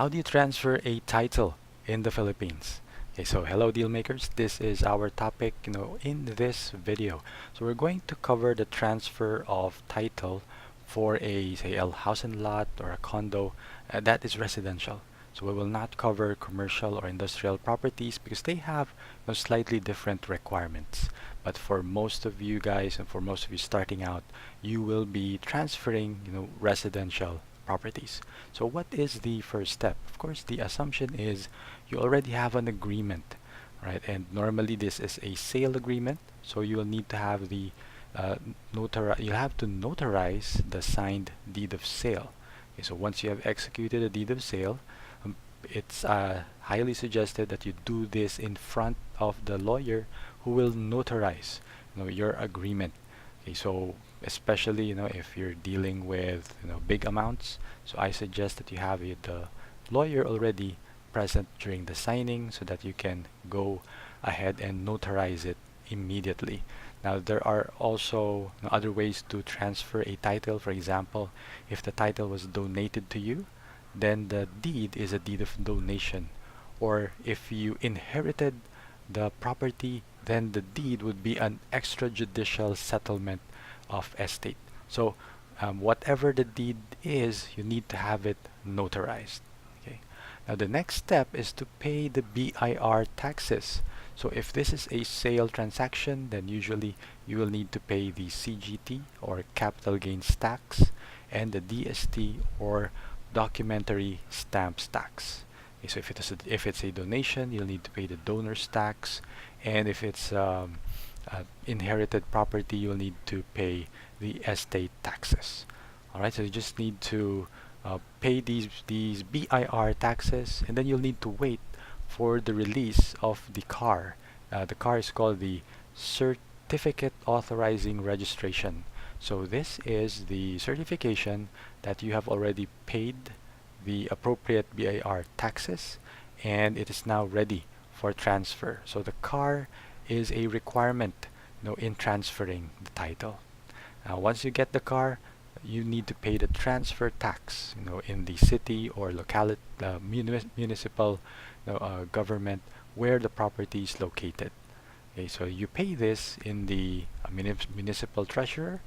How do you transfer a title in the Philippines? Okay, so hello deal makers. This is our topic, in this video. So we're going to cover the transfer of title for a, say, a house and lot or a condo that is residential. So we will not cover commercial or industrial properties because they have slightly different requirements. But for most of you guys and for most of you starting out, you will be transferring, residential properties. So what is the first step? Of course, the assumption is you already have an agreement, right? And normally this is a sale agreement, so you will need to have the you have to notarize the signed deed of sale. Okay, so once you have executed a deed of sale, it's highly suggested that you do this in front of the lawyer who will notarize, your agreement. Okay, so especially if you're dealing with big amounts, so I suggest that you have the lawyer already present during the signing so that you can go ahead and notarize it immediately. Now there are also other ways to transfer a title. For example, if the title was donated to you, then the deed is a deed of donation. Or if you inherited the property, then the deed would be an extrajudicial settlement of estate. So whatever the deed is, you need to have it notarized. Okay. Now the next step is to pay the BIR taxes. So if this is a sale transaction, then usually you will need to pay the CGT or capital gains tax and the DST or documentary stamps tax. Okay, so if it's a donation, you'll need to pay the donor's tax, and if it's inherited property, you'll need to pay the estate taxes. All right, so you just need to pay these BIR taxes, and then you'll need to wait for the release of the car. The car is called the Certificate Authorizing Registration. So this is the certification that you have already paid the appropriate BIR taxes and it is now ready for transfer. So the car is a requirement in transferring the title. Now once you get the car, you need to pay the transfer tax in the city or locality municipal government where the property is located. Okay, so you pay this in the municipal treasurer,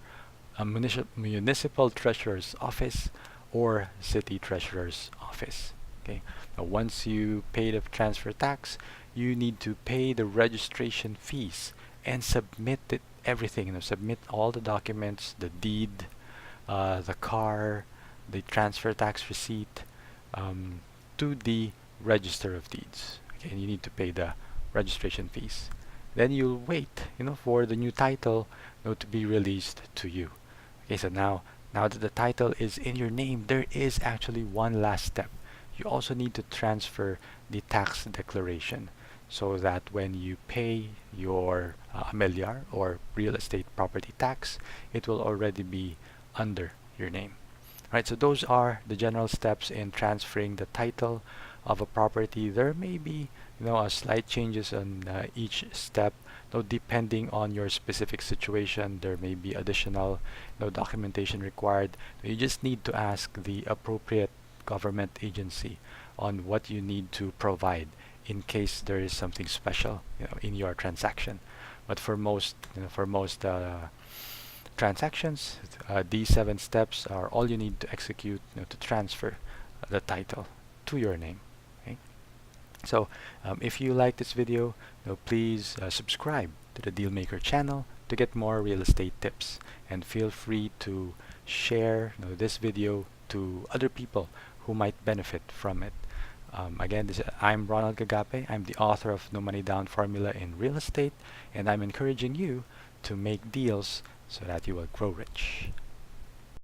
municipal treasurer's office or city treasurer's office. Okay. Now once you pay the transfer tax, you need to pay the registration fees and submit everything. Submit all the documents, the deed, the car, the transfer tax receipt to the Register of Deeds. Okay, and you need to pay the registration fees. Then you'll wait, for the new title, to be released to you. Okay, so now that the title is in your name, there is actually one last step. You also need to transfer the tax declaration so that when you pay your amilyar or real estate property tax, it will already be under your name. Right, so those are the general steps in transferring the title of a property. There may be slight changes on each step. Depending on your specific situation, there may be additional documentation required. You just need to ask the appropriate government agency on what you need to provide in case there is something special in your transaction. But for most transactions, these 7 steps are all you need to execute to transfer the title to your name. Okay? So if you like this video, please subscribe to the Dealmaker channel to get more real estate tips, and feel free to share this video to other people who might benefit from it. Again, I'm Ronald Gagape. I'm the author of No Money Down Formula in Real Estate, and I'm encouraging you to make deals so that you will grow rich.